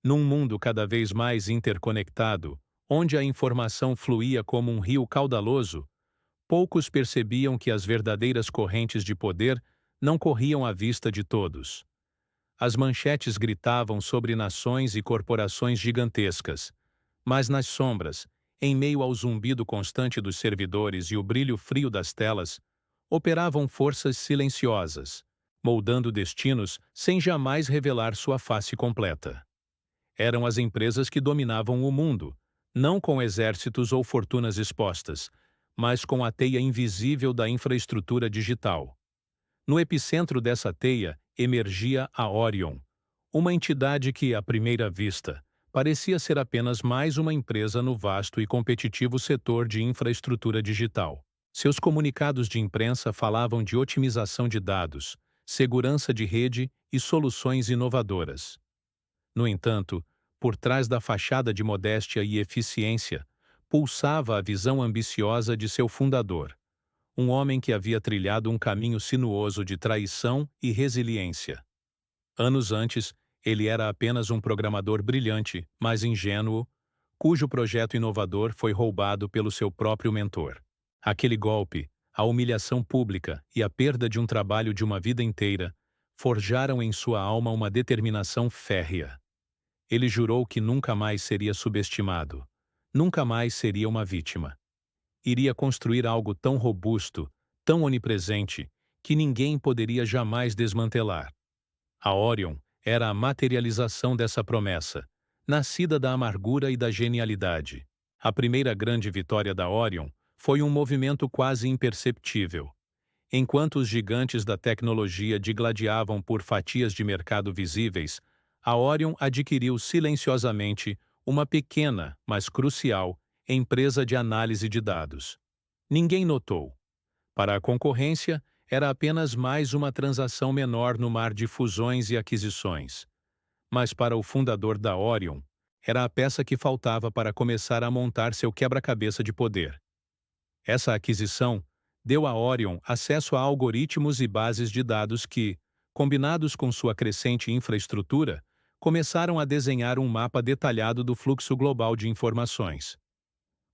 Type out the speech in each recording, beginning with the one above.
Num mundo cada vez mais interconectado, onde a informação fluía como um rio caudaloso, poucos percebiam que as verdadeiras correntes de poder não corriam à vista de todos. As manchetes gritavam sobre nações e corporações gigantescas, mas nas sombras, em meio ao zumbido constante dos servidores e o brilho frio das telas, operavam forças silenciosas, moldando destinos sem jamais revelar sua face completa. Eram as empresas que dominavam o mundo, não com exércitos ou fortunas expostas, mas com a teia invisível da infraestrutura digital. No epicentro dessa teia emergia a Orion, uma entidade que, à primeira vista, parecia ser apenas mais uma empresa no vasto e competitivo setor de infraestrutura digital. Seus comunicados de imprensa falavam de otimização de dados, segurança de rede e soluções inovadoras. No entanto, por trás da fachada de modéstia e eficiência, pulsava a visão ambiciosa de seu fundador, um homem que havia trilhado um caminho sinuoso de traição e resiliência. Anos antes, ele era apenas um programador brilhante, mas ingênuo, cujo projeto inovador foi roubado pelo seu próprio mentor. Aquele golpe, a humilhação pública e a perda de um trabalho de uma vida inteira, forjaram em sua alma uma determinação férrea. Ele jurou que nunca mais seria subestimado, nunca mais seria uma vítima. Iria construir algo tão robusto, tão onipresente, que ninguém poderia jamais desmantelar. A Orion era a materialização dessa promessa, nascida da amargura e da genialidade. A primeira grande vitória da Orion foi um movimento quase imperceptível. Enquanto os gigantes da tecnologia digladiavam por fatias de mercado visíveis, a Orion adquiriu silenciosamente uma pequena, mas crucial, empresa de análise de dados. Ninguém notou. Para a concorrência, era apenas mais uma transação menor no mar de fusões e aquisições. Mas para o fundador da Orion, era a peça que faltava para começar a montar seu quebra-cabeça de poder. Essa aquisição deu a Orion acesso a algoritmos e bases de dados que, combinados com sua crescente infraestrutura, começaram a desenhar um mapa detalhado do fluxo global de informações.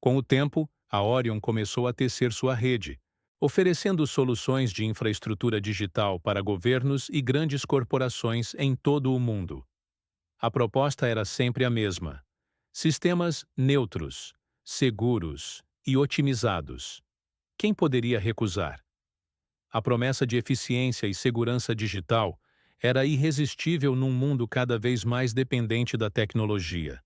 Com o tempo, a Orion começou a tecer sua rede, oferecendo soluções de infraestrutura digital para governos e grandes corporações em todo o mundo. A proposta era sempre a mesma: sistemas neutros, seguros e otimizados. Quem poderia recusar? A promessa de eficiência e segurança digital era irresistível num mundo cada vez mais dependente da tecnologia.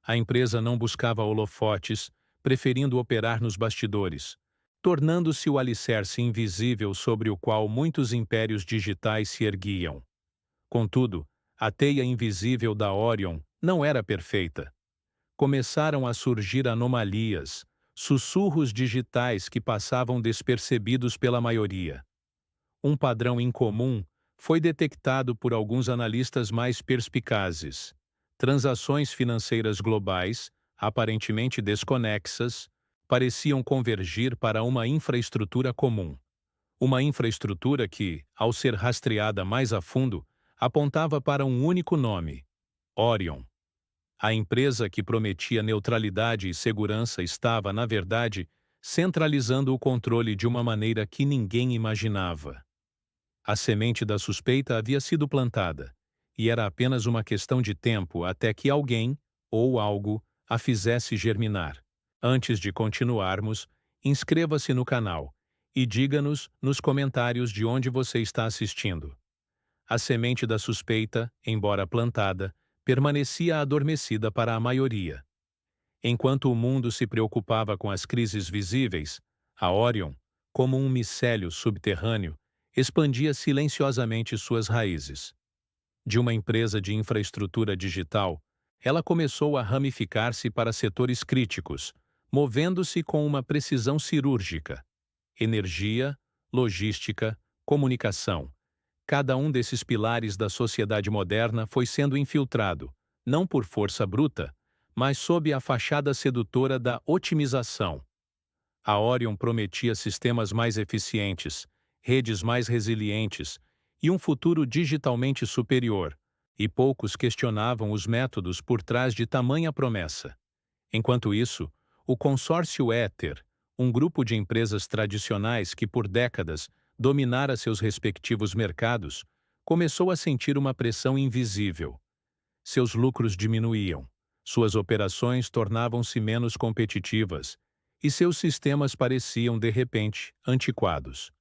A empresa não buscava holofotes, preferindo operar nos bastidores, tornando-se o alicerce invisível sobre o qual muitos impérios digitais se erguiam. Contudo, a teia invisível da Orion não era perfeita. Começaram a surgir anomalias, sussurros digitais que passavam despercebidos pela maioria. Um padrão incomum foi detectado por alguns analistas mais perspicazes. Transações financeiras globais, aparentemente desconexas, pareciam convergir para uma infraestrutura comum. Uma infraestrutura que, ao ser rastreada mais a fundo, apontava para um único nome: Orion. A empresa que prometia neutralidade e segurança estava, na verdade, centralizando o controle de uma maneira que ninguém imaginava. A semente da suspeita havia sido plantada, e era apenas uma questão de tempo até que alguém, ou algo, a fizesse germinar. Antes de continuarmos, inscreva-se no canal e diga-nos nos comentários de onde você está assistindo. A semente da suspeita, embora plantada, permanecia adormecida para a maioria. Enquanto o mundo se preocupava com as crises visíveis, a Orion, como um micélio subterrâneo, expandia silenciosamente suas raízes. De uma empresa de infraestrutura digital, ela começou a ramificar-se para setores críticos, movendo-se com uma precisão cirúrgica. Energia, logística, comunicação. Cada um desses pilares da sociedade moderna foi sendo infiltrado, não por força bruta, mas sob a fachada sedutora da otimização. A Orion prometia sistemas mais eficientes, redes mais resilientes e um futuro digitalmente superior, e poucos questionavam os métodos por trás de tamanha promessa. Enquanto isso, o consórcio Éter, um grupo de empresas tradicionais que por décadas dominara seus respectivos mercados, começou a sentir uma pressão invisível. Seus lucros diminuíam, suas operações tornavam-se menos competitivas e seus sistemas pareciam, de repente, antiquados.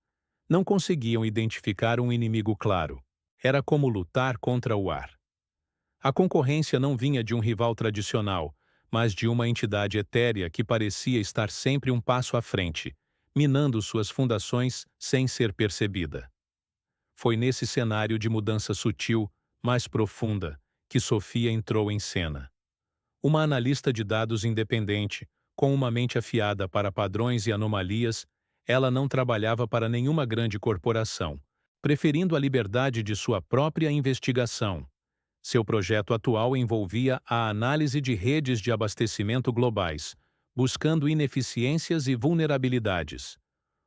Não conseguiam identificar um inimigo claro. Era como lutar contra o ar. A concorrência não vinha de um rival tradicional, mas de uma entidade etérea que parecia estar sempre um passo à frente, minando suas fundações sem ser percebida. Foi nesse cenário de mudança sutil, mais profunda, que Sofia entrou em cena. Uma analista de dados independente, com uma mente afiada para padrões e anomalias, ela não trabalhava para nenhuma grande corporação, preferindo a liberdade de sua própria investigação. Seu projeto atual envolvia a análise de redes de abastecimento globais, buscando ineficiências e vulnerabilidades.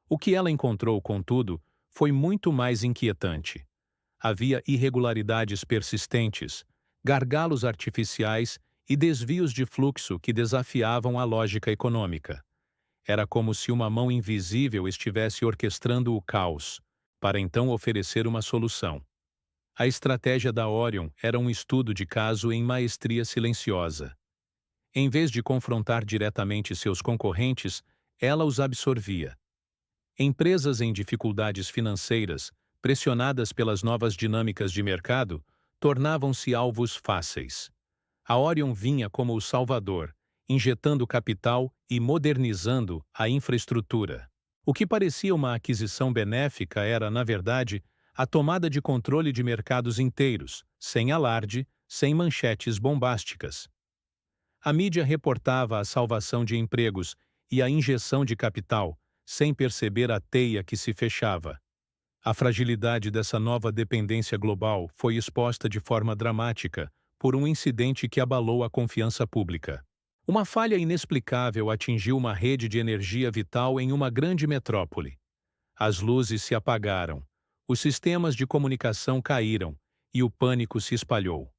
O que ela encontrou, contudo, foi muito mais inquietante. Havia irregularidades persistentes, gargalos artificiais e desvios de fluxo que desafiavam a lógica econômica. Era como se uma mão invisível estivesse orquestrando o caos, para então oferecer uma solução. A estratégia da Orion era um estudo de caso em maestria silenciosa. Em vez de confrontar diretamente seus concorrentes, ela os absorvia. Empresas em dificuldades financeiras, pressionadas pelas novas dinâmicas de mercado, tornavam-se alvos fáceis. A Orion vinha como o salvador, injetando capital e modernizando a infraestrutura. O que parecia uma aquisição benéfica era, na verdade, a tomada de controle de mercados inteiros, sem alarde, sem manchetes bombásticas. A mídia reportava a salvação de empregos e a injeção de capital, sem perceber a teia que se fechava. A fragilidade dessa nova dependência global foi exposta de forma dramática por um incidente que abalou a confiança pública. Uma falha inexplicável atingiu uma rede de energia vital em uma grande metrópole. As luzes se apagaram, os sistemas de comunicação caíram e o pânico se espalhou.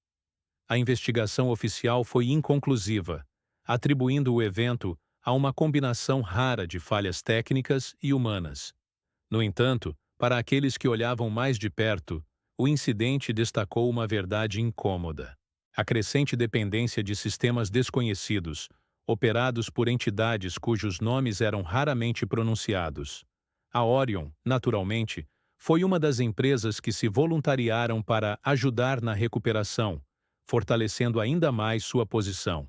A investigação oficial foi inconclusiva, atribuindo o evento a uma combinação rara de falhas técnicas e humanas. No entanto, para aqueles que olhavam mais de perto, o incidente destacou uma verdade incômoda. A crescente dependência de sistemas desconhecidos, operados por entidades cujos nomes eram raramente pronunciados. A Orion, naturalmente, foi uma das empresas que se voluntariaram para ajudar na recuperação, fortalecendo ainda mais sua posição.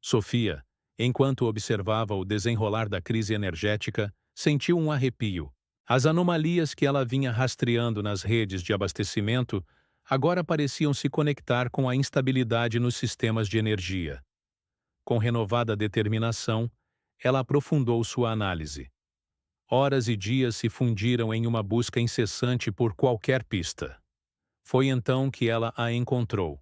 Sofia, enquanto observava o desenrolar da crise energética, sentiu um arrepio. As anomalias que ela vinha rastreando nas redes de abastecimento agora pareciam se conectar com a instabilidade nos sistemas de energia. Com renovada determinação, ela aprofundou sua análise. Horas e dias se fundiram em uma busca incessante por qualquer pista. Foi então que ela a encontrou.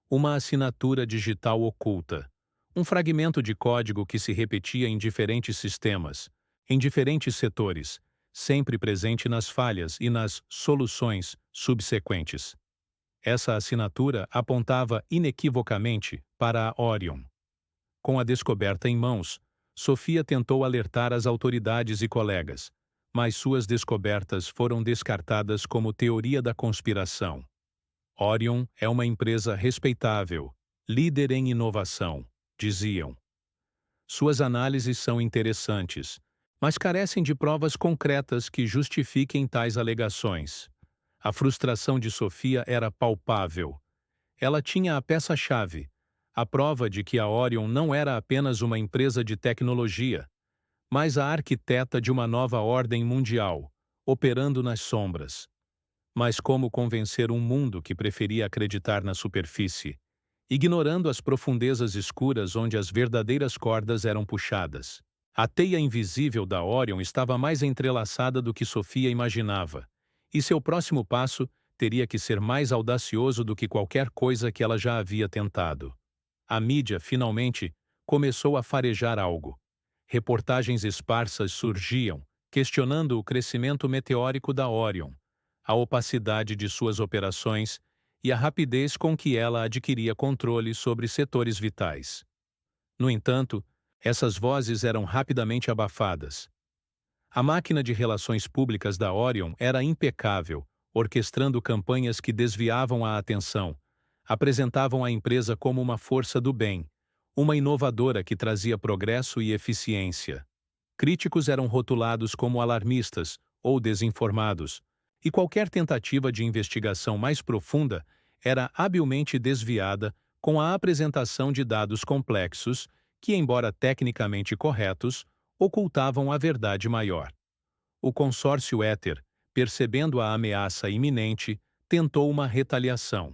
Uma assinatura digital oculta, um fragmento de código que se repetia em diferentes sistemas, em diferentes setores, sempre presente nas falhas e nas soluções subsequentes. Essa assinatura apontava inequivocamente para a Orion. Com a descoberta em mãos, Sofia tentou alertar as autoridades e colegas, mas suas descobertas foram descartadas como teoria da conspiração. Orion é uma empresa respeitável, líder em inovação, diziam. Suas análises são interessantes, mas carecem de provas concretas que justifiquem tais alegações. A frustração de Sofia era palpável. Ela tinha a peça-chave, a prova de que a Orion não era apenas uma empresa de tecnologia, mas a arquiteta de uma nova ordem mundial, operando nas sombras. Mas como convencer um mundo que preferia acreditar na superfície, ignorando as profundezas escuras onde as verdadeiras cordas eram puxadas? A teia invisível da Orion estava mais entrelaçada do que Sofia imaginava, e seu próximo passo teria que ser mais audacioso do que qualquer coisa que ela já havia tentado. A mídia, finalmente, começou a farejar algo. Reportagens esparsas surgiam, questionando o crescimento meteórico da Orion, a opacidade de suas operações e a rapidez com que ela adquiria controle sobre setores vitais. No entanto, essas vozes eram rapidamente abafadas. A máquina de relações públicas da Orion era impecável, orquestrando campanhas que desviavam a atenção, apresentavam a empresa como uma força do bem, uma inovadora que trazia progresso e eficiência. Críticos eram rotulados como alarmistas ou desinformados, e qualquer tentativa de investigação mais profunda era habilmente desviada com a apresentação de dados complexos que, embora tecnicamente corretos, ocultavam a verdade maior. O consórcio Éter, percebendo a ameaça iminente, tentou uma retaliação.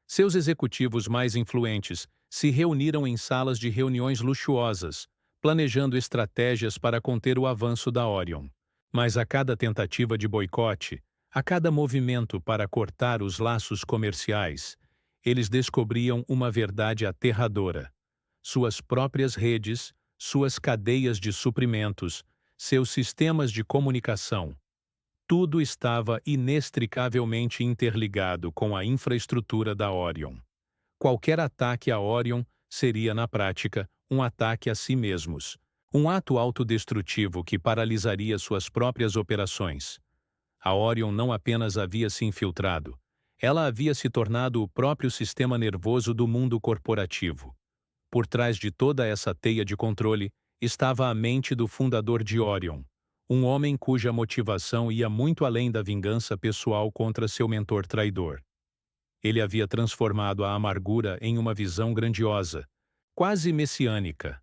Seus executivos mais influentes se reuniram em salas de reuniões luxuosas, planejando estratégias para conter o avanço da Orion. Mas a cada tentativa de boicote, a cada movimento para cortar os laços comerciais, eles descobriam uma verdade aterradora. Suas próprias redes, suas cadeias de suprimentos, seus sistemas de comunicação, tudo estava inextricavelmente interligado com a infraestrutura da Orion. Qualquer ataque a Orion seria, na prática, um ataque a si mesmos, um ato autodestrutivo que paralisaria suas próprias operações. A Orion não apenas havia se infiltrado, ela havia se tornado o próprio sistema nervoso do mundo corporativo. Por trás de toda essa teia de controle estava a mente do fundador de Orion, um homem cuja motivação ia muito além da vingança pessoal contra seu mentor traidor. Ele havia transformado a amargura em uma visão grandiosa, quase messiânica.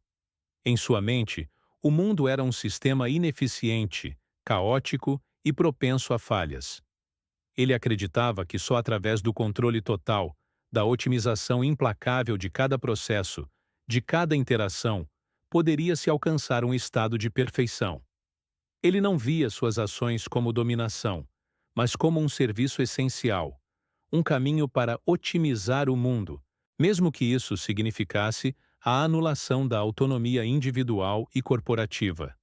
Em sua mente, o mundo era um sistema ineficiente, caótico e propenso a falhas. Ele acreditava que só através do controle total, da otimização implacável de cada processo, de cada interação, poderia-se alcançar um estado de perfeição. Ele não via suas ações como dominação, mas como um serviço essencial, um caminho para otimizar o mundo, mesmo que isso significasse a anulação da autonomia individual e corporativa.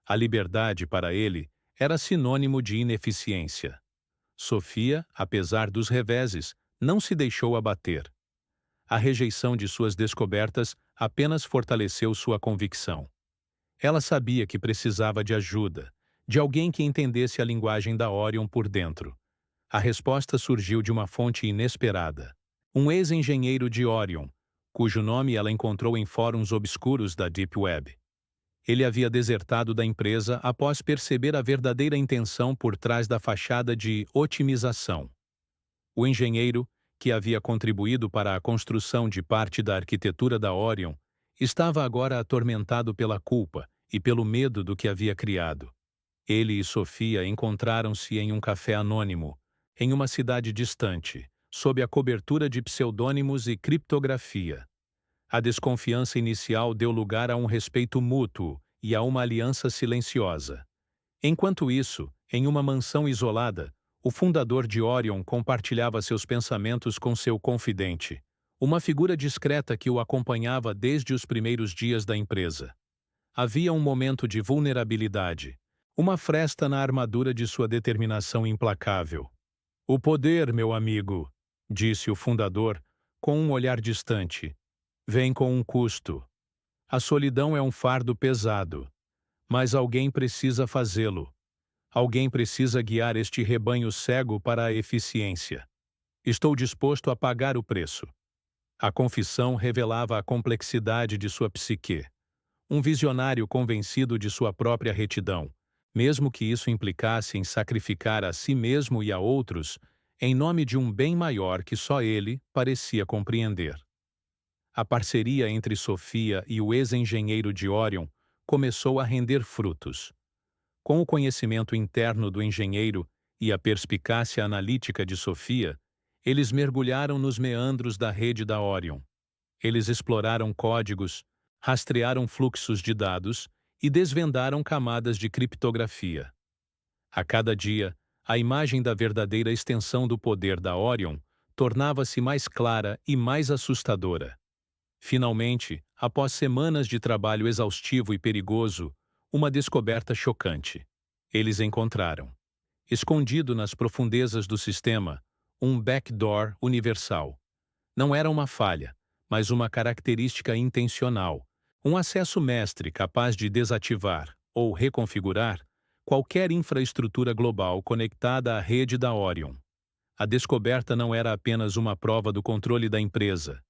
A liberdade, para ele, era sinônimo de ineficiência. Sofia, apesar dos reveses, não se deixou abater. A rejeição de suas descobertas apenas fortaleceu sua convicção. Ela sabia que precisava de ajuda, de alguém que entendesse a linguagem da Orion por dentro. A resposta surgiu de uma fonte inesperada. Um ex-engenheiro de Orion, cujo nome ela encontrou em fóruns obscuros da Deep Web. Ele havia desertado da empresa após perceber a verdadeira intenção por trás da fachada de otimização. O engenheiro, que havia contribuído para a construção de parte da arquitetura da Orion, estava agora atormentado pela culpa e pelo medo do que havia criado. Ele e Sofia encontraram-se em um café anônimo, em uma cidade distante, sob a cobertura de pseudônimos e criptografia. A desconfiança inicial deu lugar a um respeito mútuo e a uma aliança silenciosa. Enquanto isso, em uma mansão isolada, o fundador de Orion compartilhava seus pensamentos com seu confidente, uma figura discreta que o acompanhava desde os primeiros dias da empresa. Havia um momento de vulnerabilidade, uma fresta na armadura de sua determinação implacável. "O poder, meu amigo", disse o fundador, com um olhar distante, "vem com um custo. A solidão é um fardo pesado, mas alguém precisa fazê-lo. Alguém precisa guiar este rebanho cego para a eficiência. Estou disposto a pagar o preço." A confissão revelava a complexidade de sua psique. Um visionário convencido de sua própria retidão, mesmo que isso implicasse em sacrificar a si mesmo e a outros, em nome de um bem maior que só ele parecia compreender. A parceria entre Sofia e o ex-engenheiro de Orion começou a render frutos. Com o conhecimento interno do engenheiro e a perspicácia analítica de Sofia, eles mergulharam nos meandros da rede da Orion. Eles exploraram códigos, rastrearam fluxos de dados e desvendaram camadas de criptografia. A cada dia, a imagem da verdadeira extensão do poder da Orion tornava-se mais clara e mais assustadora. Finalmente, após semanas de trabalho exaustivo e perigoso, uma descoberta chocante. Eles encontraram, escondido nas profundezas do sistema, um backdoor universal. Não era uma falha, mas uma característica intencional, um acesso mestre capaz de desativar ou reconfigurar qualquer infraestrutura global conectada à rede da Orion. A descoberta não era apenas uma prova do controle da empresa.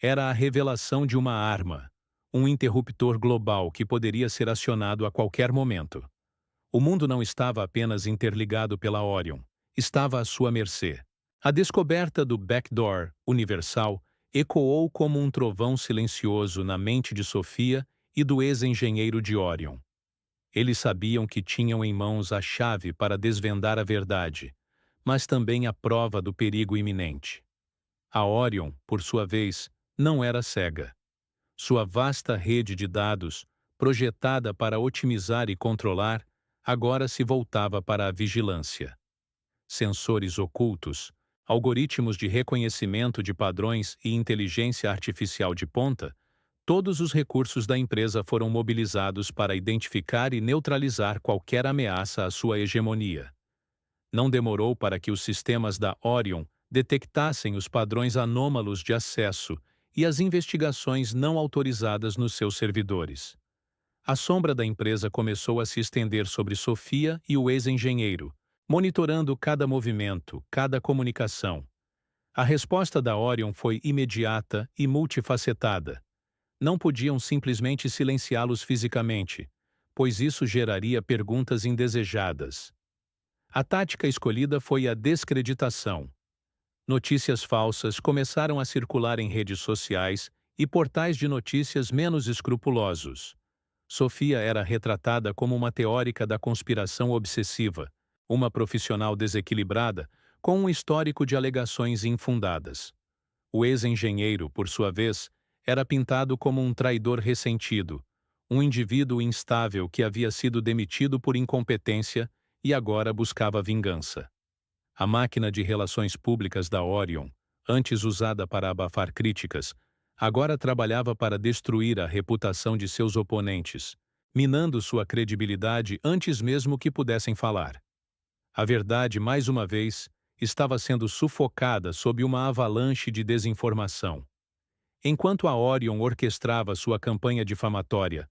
Era a revelação de uma arma, um interruptor global que poderia ser acionado a qualquer momento. O mundo não estava apenas interligado pela Orion, estava à sua mercê. A descoberta do backdoor universal ecoou como um trovão silencioso na mente de Sofia e do ex-engenheiro de Orion. Eles sabiam que tinham em mãos a chave para desvendar a verdade, mas também a prova do perigo iminente. A Orion, por sua vez, não era cega. Sua vasta rede de dados, projetada para otimizar e controlar, agora se voltava para a vigilância. Sensores ocultos, algoritmos de reconhecimento de padrões e inteligência artificial de ponta, todos os recursos da empresa foram mobilizados para identificar e neutralizar qualquer ameaça à sua hegemonia. Não demorou para que os sistemas da Orion detectassem os padrões anômalos de acesso e as investigações não autorizadas nos seus servidores. A sombra da empresa começou a se estender sobre Sofia e o ex-engenheiro, monitorando cada movimento, cada comunicação. A resposta da Orion foi imediata e multifacetada. Não podiam simplesmente silenciá-los fisicamente, pois isso geraria perguntas indesejadas. A tática escolhida foi a descreditação. Notícias falsas começaram a circular em redes sociais e portais de notícias menos escrupulosos. Sofia era retratada como uma teórica da conspiração obsessiva, uma profissional desequilibrada com um histórico de alegações infundadas. O ex-engenheiro, por sua vez, era pintado como um traidor ressentido, um indivíduo instável que havia sido demitido por incompetência e agora buscava vingança. A máquina de relações públicas da Orion, antes usada para abafar críticas, agora trabalhava para destruir a reputação de seus oponentes, minando sua credibilidade antes mesmo que pudessem falar. A verdade, mais uma vez, estava sendo sufocada sob uma avalanche de desinformação. Enquanto a Orion orquestrava sua campanha difamatória,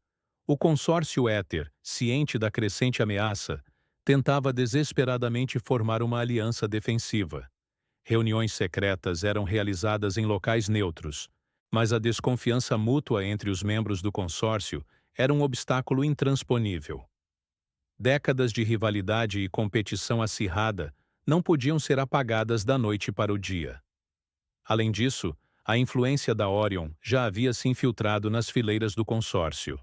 o consórcio Éter, ciente da crescente ameaça, tentava desesperadamente formar uma aliança defensiva. Reuniões secretas eram realizadas em locais neutros, mas a desconfiança mútua entre os membros do consórcio era um obstáculo intransponível. Décadas de rivalidade e competição acirrada não podiam ser apagadas da noite para o dia. Além disso, a influência da Orion já havia se infiltrado nas fileiras do consórcio.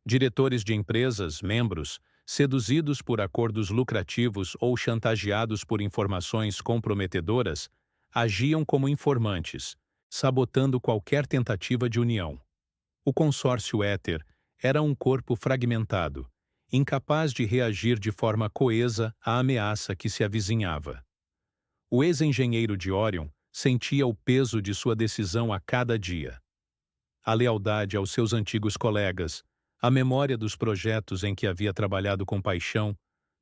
Diretores de empresas, membros, seduzidos por acordos lucrativos ou chantageados por informações comprometedoras, agiam como informantes, sabotando qualquer tentativa de união. O consórcio Éter era um corpo fragmentado, incapaz de reagir de forma coesa à ameaça que se avizinhava. O ex-engenheiro de Orion sentia o peso de sua decisão a cada dia. A lealdade aos seus antigos colegas, a memória dos projetos em que havia trabalhado com paixão,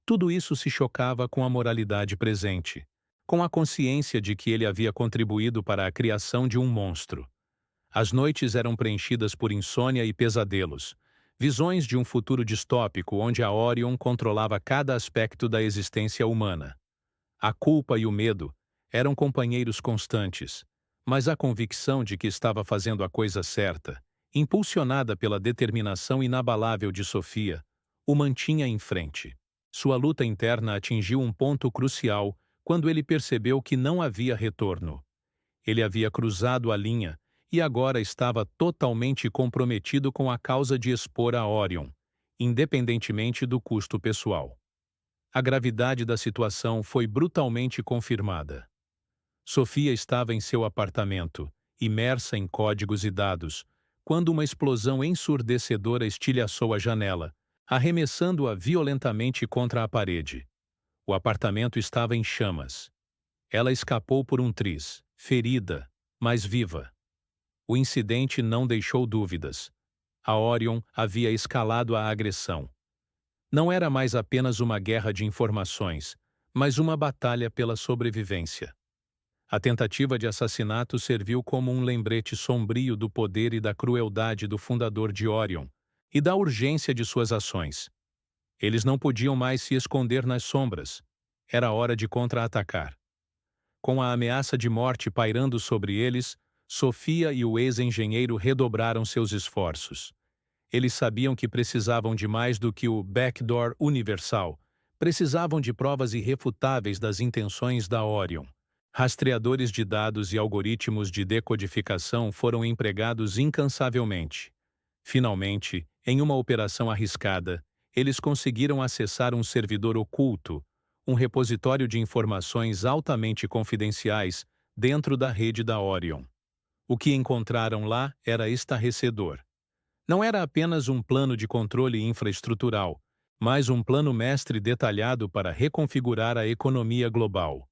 tudo isso se chocava com a moralidade presente, com a consciência de que ele havia contribuído para a criação de um monstro. As noites eram preenchidas por insônia e pesadelos, visões de um futuro distópico onde a Orion controlava cada aspecto da existência humana. A culpa e o medo eram companheiros constantes, mas a convicção de que estava fazendo a coisa certa, impulsionada pela determinação inabalável de Sofia, o mantinha em frente. Sua luta interna atingiu um ponto crucial quando ele percebeu que não havia retorno. Ele havia cruzado a linha e agora estava totalmente comprometido com a causa de expor a Orion, independentemente do custo pessoal. A gravidade da situação foi brutalmente confirmada. Sofia estava em seu apartamento, imersa em códigos e dados, quando uma explosão ensurdecedora estilhaçou a janela, arremessando-a violentamente contra a parede. O apartamento estava em chamas. Ela escapou por um triz, ferida, mas viva. O incidente não deixou dúvidas. A Orion havia escalado a agressão. Não era mais apenas uma guerra de informações, mas uma batalha pela sobrevivência. A tentativa de assassinato serviu como um lembrete sombrio do poder e da crueldade do fundador de Orion, e da urgência de suas ações. Eles não podiam mais se esconder nas sombras. Era hora de contra-atacar. Com a ameaça de morte pairando sobre eles, Sofia e o ex-engenheiro redobraram seus esforços. Eles sabiam que precisavam de mais do que o backdoor universal. Precisavam de provas irrefutáveis das intenções da Orion. Rastreadores de dados e algoritmos de decodificação foram empregados incansavelmente. Finalmente, em uma operação arriscada, eles conseguiram acessar um servidor oculto, um repositório de informações altamente confidenciais dentro da rede da Orion. O que encontraram lá era estarrecedor. Não era apenas um plano de controle infraestrutural, mas um plano mestre detalhado para reconfigurar a economia global.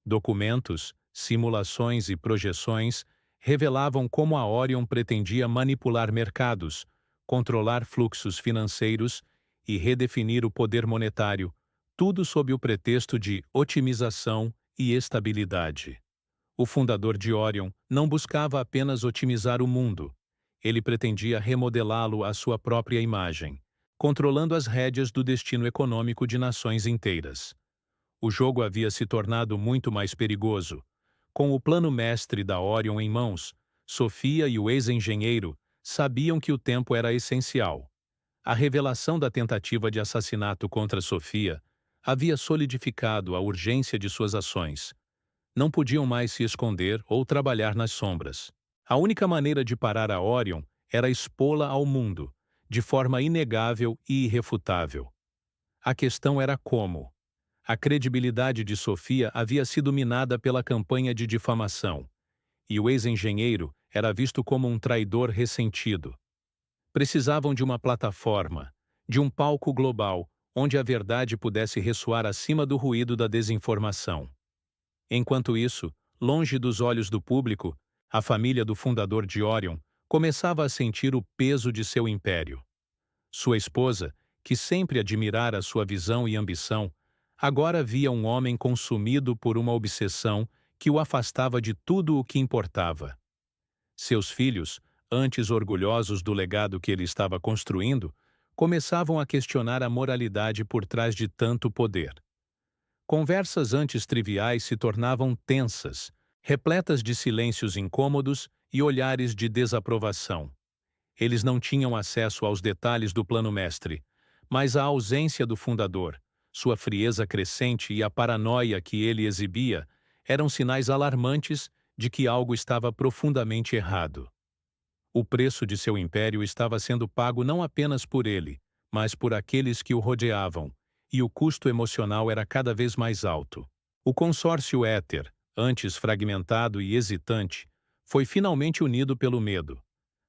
Documentos, simulações e projeções revelavam como a Orion pretendia manipular mercados, controlar fluxos financeiros e redefinir o poder monetário, tudo sob o pretexto de otimização e estabilidade. O fundador de Orion não buscava apenas otimizar o mundo. Ele pretendia remodelá-lo à sua própria imagem, controlando as rédeas do destino econômico de nações inteiras. O jogo havia se tornado muito mais perigoso. Com o plano mestre da Orion em mãos, Sofia e o ex-engenheiro sabiam que o tempo era essencial. A revelação da tentativa de assassinato contra Sofia havia solidificado a urgência de suas ações. Não podiam mais se esconder ou trabalhar nas sombras. A única maneira de parar a Orion era expô-la ao mundo, de forma inegável e irrefutável. A questão era como. A credibilidade de Sofia havia sido minada pela campanha de difamação, e o ex-engenheiro era visto como um traidor ressentido. Precisavam de uma plataforma, de um palco global, onde a verdade pudesse ressoar acima do ruído da desinformação. Enquanto isso, longe dos olhos do público, a família do fundador de Orion começava a sentir o peso de seu império. Sua esposa, que sempre admirara sua visão e ambição, agora via um homem consumido por uma obsessão que o afastava de tudo o que importava. Seus filhos, antes orgulhosos do legado que ele estava construindo, começavam a questionar a moralidade por trás de tanto poder. Conversas antes triviais se tornavam tensas, repletas de silêncios incômodos e olhares de desaprovação. Eles não tinham acesso aos detalhes do plano mestre, mas a ausência do fundador, sua frieza crescente e a paranoia que ele exibia eram sinais alarmantes de que algo estava profundamente errado. O preço de seu império estava sendo pago não apenas por ele, mas por aqueles que o rodeavam, e o custo emocional era cada vez mais alto. O consórcio Éter, antes fragmentado e hesitante, foi finalmente unido pelo medo.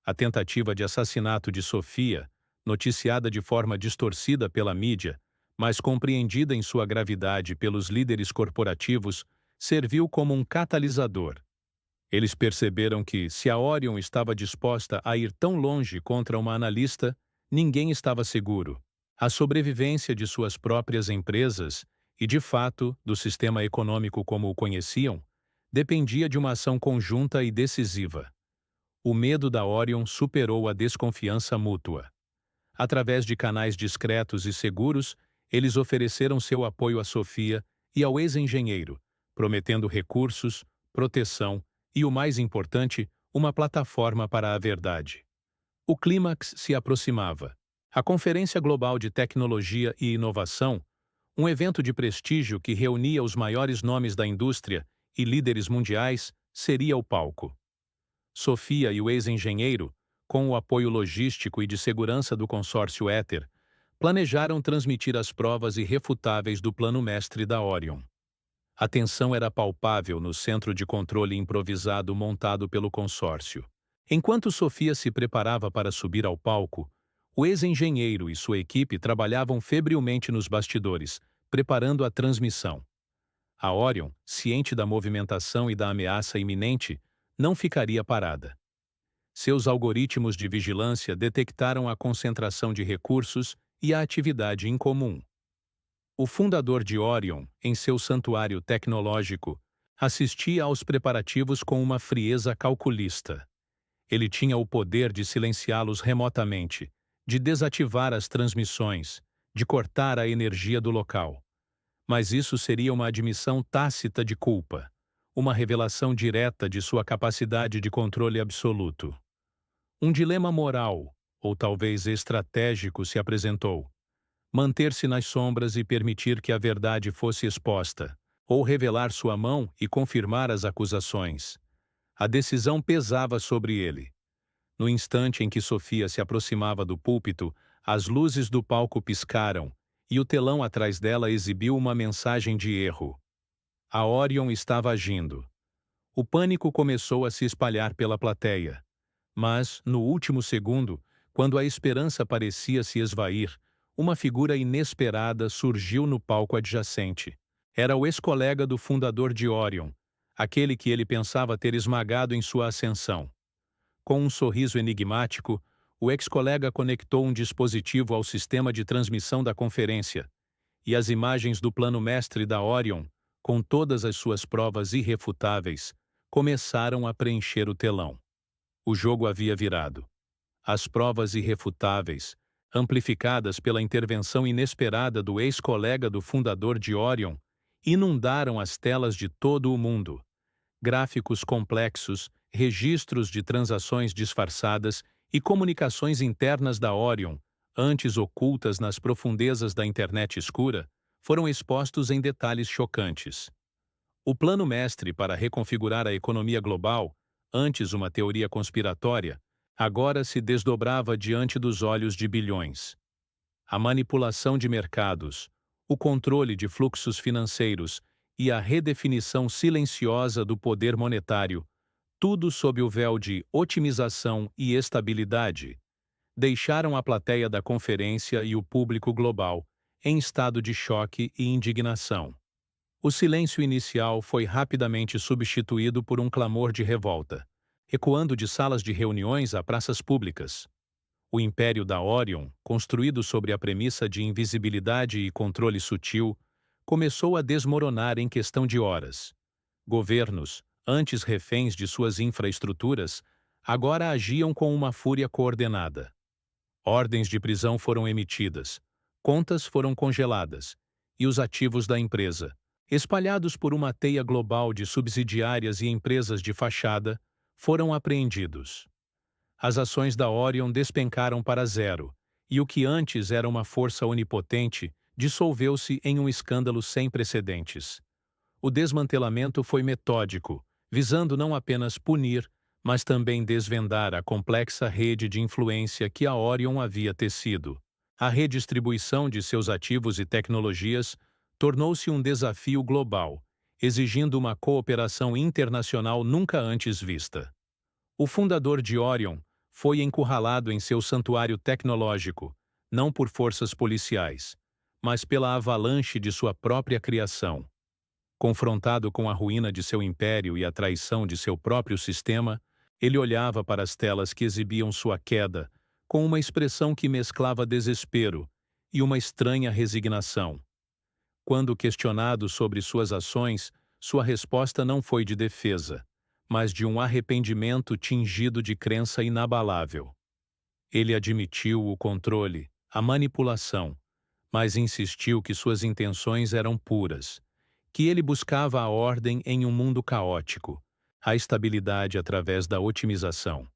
A tentativa de assassinato de Sofia, noticiada de forma distorcida pela mídia, mas compreendida em sua gravidade pelos líderes corporativos, serviu como um catalisador. Eles perceberam que, se a Orion estava disposta a ir tão longe contra uma analista, ninguém estava seguro. A sobrevivência de suas próprias empresas e, de fato, do sistema econômico como o conheciam, dependia de uma ação conjunta e decisiva. O medo da Orion superou a desconfiança mútua. Através de canais discretos e seguros, eles ofereceram seu apoio a Sofia e ao ex-engenheiro, prometendo recursos, proteção e, o mais importante, uma plataforma para a verdade. O clímax se aproximava. A Conferência Global de Tecnologia e Inovação, um evento de prestígio que reunia os maiores nomes da indústria e líderes mundiais, seria o palco. Sofia e o ex-engenheiro, com o apoio logístico e de segurança do consórcio Éter, planejaram transmitir as provas irrefutáveis do plano mestre da Orion. A tensão era palpável no centro de controle improvisado montado pelo consórcio. Enquanto Sofia se preparava para subir ao palco, o ex-engenheiro e sua equipe trabalhavam febrilmente nos bastidores, preparando a transmissão. A Orion, ciente da movimentação e da ameaça iminente, não ficaria parada. Seus algoritmos de vigilância detectaram a concentração de recursos e a atividade incomum. O fundador de Orion, em seu santuário tecnológico, assistia aos preparativos com uma frieza calculista. Ele tinha o poder de silenciá-los remotamente, de desativar as transmissões, de cortar a energia do local. Mas isso seria uma admissão tácita de culpa, uma revelação direta de sua capacidade de controle absoluto. Um dilema moral, ou talvez estratégico, se apresentou: manter-se nas sombras e permitir que a verdade fosse exposta, ou revelar sua mão e confirmar as acusações. A decisão pesava sobre ele. No instante em que Sofia se aproximava do púlpito, as luzes do palco piscaram, e o telão atrás dela exibiu uma mensagem de erro. A Orion estava agindo. O pânico começou a se espalhar pela plateia. Mas, no último segundo, quando a esperança parecia se esvair, uma figura inesperada surgiu no palco adjacente. Era o ex-colega do fundador de Orion, aquele que ele pensava ter esmagado em sua ascensão. Com um sorriso enigmático, o ex-colega conectou um dispositivo ao sistema de transmissão da conferência, e as imagens do plano mestre da Orion, com todas as suas provas irrefutáveis, começaram a preencher o telão. O jogo havia virado. As provas irrefutáveis, amplificadas pela intervenção inesperada do ex-colega do fundador de Orion, inundaram as telas de todo o mundo. Gráficos complexos, registros de transações disfarçadas e comunicações internas da Orion, antes ocultas nas profundezas da internet escura, foram expostos em detalhes chocantes. O plano mestre para reconfigurar a economia global, antes uma teoria conspiratória, agora se desdobrava diante dos olhos de bilhões. A manipulação de mercados, o controle de fluxos financeiros e a redefinição silenciosa do poder monetário, tudo sob o véu de otimização e estabilidade, deixaram a plateia da conferência e o público global em estado de choque e indignação. O silêncio inicial foi rapidamente substituído por um clamor de revolta, ecoando de salas de reuniões a praças públicas. O império da Orion, construído sobre a premissa de invisibilidade e controle sutil, começou a desmoronar em questão de horas. Governos, antes reféns de suas infraestruturas, agora agiam com uma fúria coordenada. Ordens de prisão foram emitidas, contas foram congeladas, e os ativos da empresa, espalhados por uma teia global de subsidiárias e empresas de fachada, foram apreendidos. As ações da Orion despencaram para zero, e o que antes era uma força onipotente dissolveu-se em um escândalo sem precedentes. O desmantelamento foi metódico, visando não apenas punir, mas também desvendar a complexa rede de influência que a Orion havia tecido. A redistribuição de seus ativos e tecnologias tornou-se um desafio global, exigindo uma cooperação internacional nunca antes vista. O fundador de Orion foi encurralado em seu santuário tecnológico, não por forças policiais, mas pela avalanche de sua própria criação. Confrontado com a ruína de seu império e a traição de seu próprio sistema, ele olhava para as telas que exibiam sua queda com uma expressão que mesclava desespero e uma estranha resignação. Quando questionado sobre suas ações, sua resposta não foi de defesa, mas de um arrependimento tingido de crença inabalável. Ele admitiu o controle, a manipulação, mas insistiu que suas intenções eram puras, que ele buscava a ordem em um mundo caótico, a estabilidade através da otimização.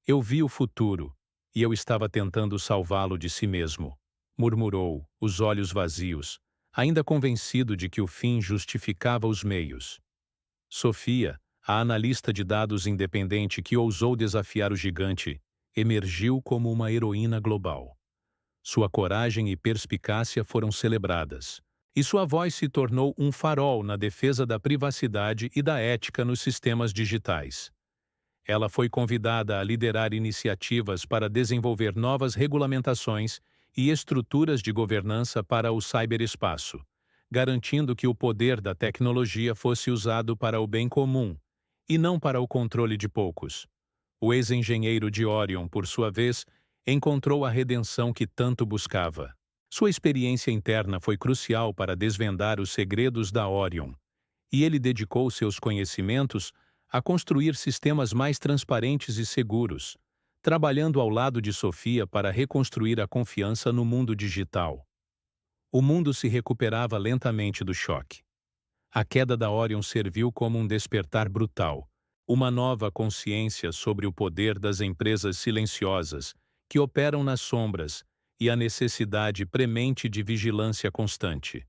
Eu vi o futuro, e eu estava tentando salvá-lo de si mesmo, murmurou, os olhos vazios, ainda convencido de que o fim justificava os meios. Sofia, a analista de dados independente que ousou desafiar o gigante, emergiu como uma heroína global. Sua coragem e perspicácia foram celebradas, e sua voz se tornou um farol na defesa da privacidade e da ética nos sistemas digitais. Ela foi convidada a liderar iniciativas para desenvolver novas regulamentações e estruturas de governança para o ciberespaço, garantindo que o poder da tecnologia fosse usado para o bem comum, e não para o controle de poucos. O ex-engenheiro de Orion, por sua vez, encontrou a redenção que tanto buscava. Sua experiência interna foi crucial para desvendar os segredos da Orion. e ele dedicou seus conhecimentos a construir sistemas mais transparentes e seguros, trabalhando ao lado de Sofia para reconstruir a confiança no mundo digital. O mundo se recuperava lentamente do choque. A queda da Orion serviu como um despertar brutal, uma nova consciência sobre o poder das empresas silenciosas que operam nas sombras e a necessidade premente de vigilância constante.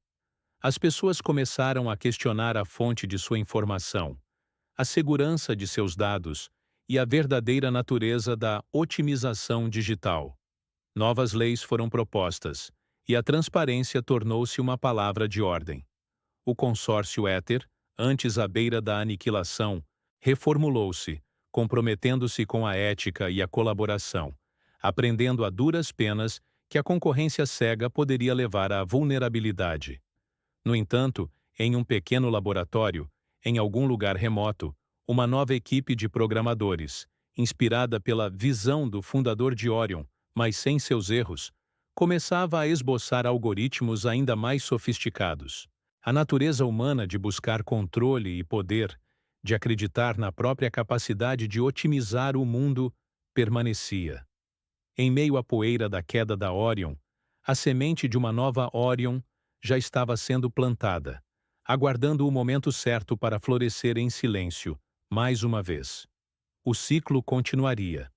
As pessoas começaram a questionar a fonte de sua informação, a segurança de seus dados e a verdadeira natureza da otimização digital. Novas leis foram propostas, e a transparência tornou-se uma palavra de ordem. O consórcio Ether, antes à beira da aniquilação, reformulou-se, comprometendo-se com a ética e a colaboração, aprendendo a duras penas que a concorrência cega poderia levar à vulnerabilidade. No entanto, em um pequeno laboratório, em algum lugar remoto, uma nova equipe de programadores, inspirada pela visão do fundador de Orion, mas sem seus erros, começava a esboçar algoritmos ainda mais sofisticados. A natureza humana de buscar controle e poder, de acreditar na própria capacidade de otimizar o mundo, permanecia. Em meio à poeira da queda da Orion, a semente de uma nova Orion já estava sendo plantada, aguardando o momento certo para florescer em silêncio, mais uma vez. O ciclo continuaria.